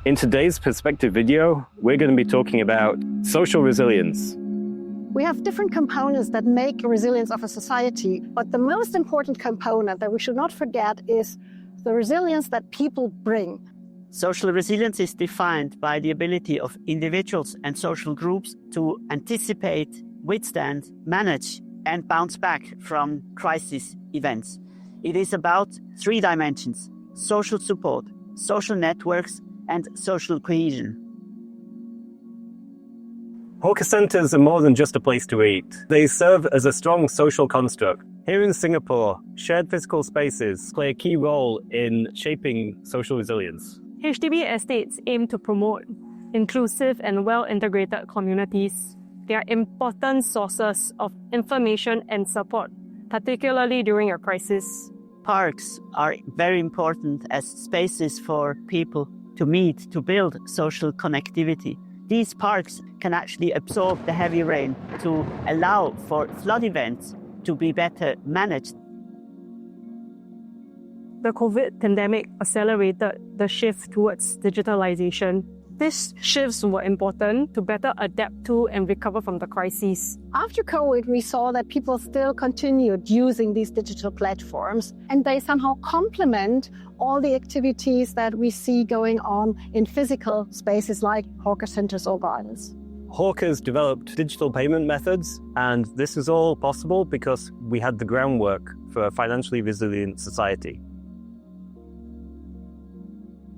In today's Perspective video, we're going to be talking about social resilience. We have different components that make resilience of a society, but the most important component that we should not forget is the resilience that people bring. Social resilience is defined by the ability of individuals and social groups to anticipate, withstand, manage, and bounce back from crisis events. It is about three dimensions: social support, social networks, and social cohesion. Hawker centres are more than just a place to eat. They serve as a strong social construct. Here in Singapore, shared physical spaces play a key role in shaping social resilience. HDB estates aim to promote inclusive and well-integrated communities. They are important sources of information and support, particularly during a crisis. Parks are very important as spaces for people to meet, to build social connectivity. These parks can actually absorb the heavy rain to allow for flood events to be better managed. The COVID pandemic accelerated the shift towards digitalization. These shifts were important to better adapt to and recover from the crises. After COVID, we saw that people still continued using these digital platforms, and they somehow complement all the activities that we see going on in physical spaces like hawker centers or gardens. Hawkers developed digital payment methods, and this is all possible because we had the groundwork for a financially resilient society.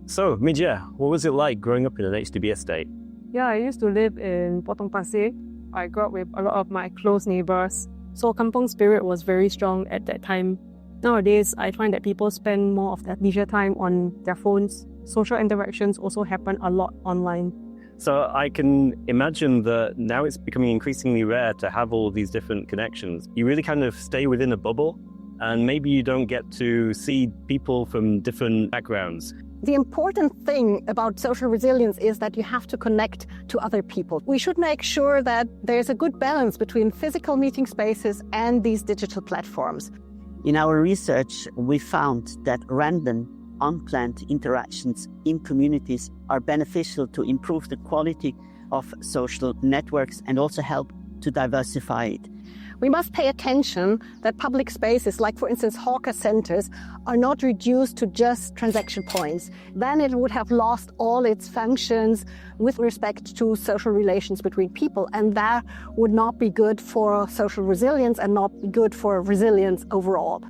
So, Mijie, what was it like growing up in an HDB estate? Yeah, I used to live in Potong Pasir. I grew up with a lot of my close neighbors. So kampung spirit was very strong at that time. Nowadays, I find that people spend more of their leisure time on their phones. Social interactions also happen a lot online. So I can imagine that now it's becoming increasingly rare to have all of these different connections. You really kind of stay within a bubble, and maybe you don't get to see people from different backgrounds. The important thing about social resilience is that you have to connect to other people. We should make sure that there's a good balance between physical meeting spaces and these digital platforms. In our research, we found that random, unplanned interactions in communities are beneficial to improve the quality of social networks and also help to diversify it. We must pay attention that public spaces, like for instance hawker centers, are not reduced to just transaction points. Then it would have lost all its functions with respect to social relations between people, and that would not be good for social resilience and not be good for resilience overall.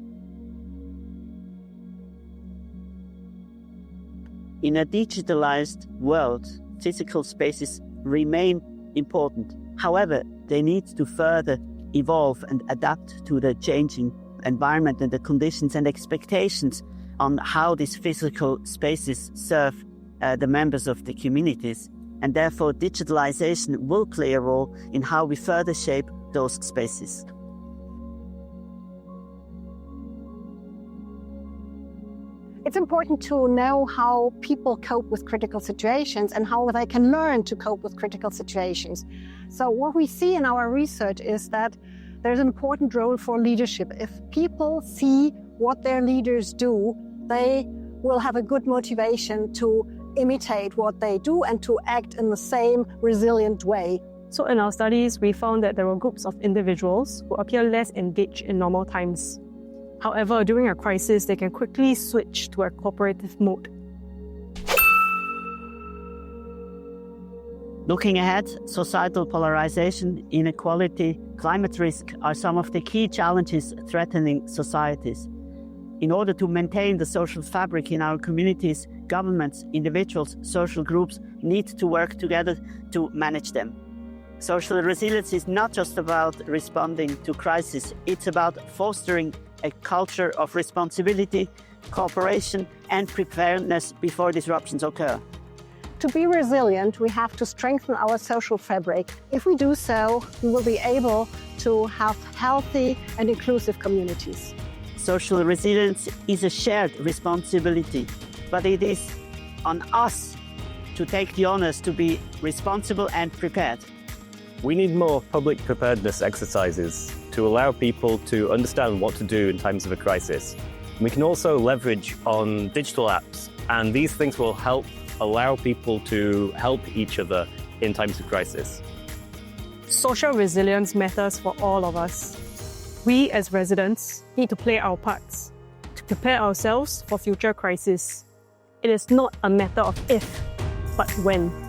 In a digitalized world, physical spaces remain important. However, they need to further evolve and adapt to the changing environment and the conditions and expectations on how these physical spaces serve the members of the communities. And therefore, digitalization will play a role in how we further shape those spaces. It's important to know how people cope with critical situations and how they can learn to cope with critical situations. So what we see in our research is that there's an important role for leadership. If people see what their leaders do, they will have a good motivation to imitate what they do and to act in the same resilient way. So in our studies, we found that there were groups of individuals who appear less engaged in normal times. However, during a crisis, they can quickly switch to a cooperative mode. Looking ahead, societal polarization, inequality, climate risk are some of the key challenges threatening societies. In order to maintain the social fabric in our communities, governments, individuals, social groups need to work together to manage them. Social resilience is not just about responding to crisis, it's about fostering a culture of responsibility, cooperation, and preparedness before disruptions occur. To be resilient, we have to strengthen our social fabric. If we do so, we will be able to have healthy and inclusive communities. Social resilience is a shared responsibility, but it is on us to take the honors to be responsible and prepared. We need more public preparedness exercises to allow people to understand what to do in times of a crisis. We can also leverage on digital apps, and these things will help allow people to help each other in times of crisis. Social resilience matters for all of us. We as residents need to play our parts to prepare ourselves for future crises. It is not a matter of if, but when.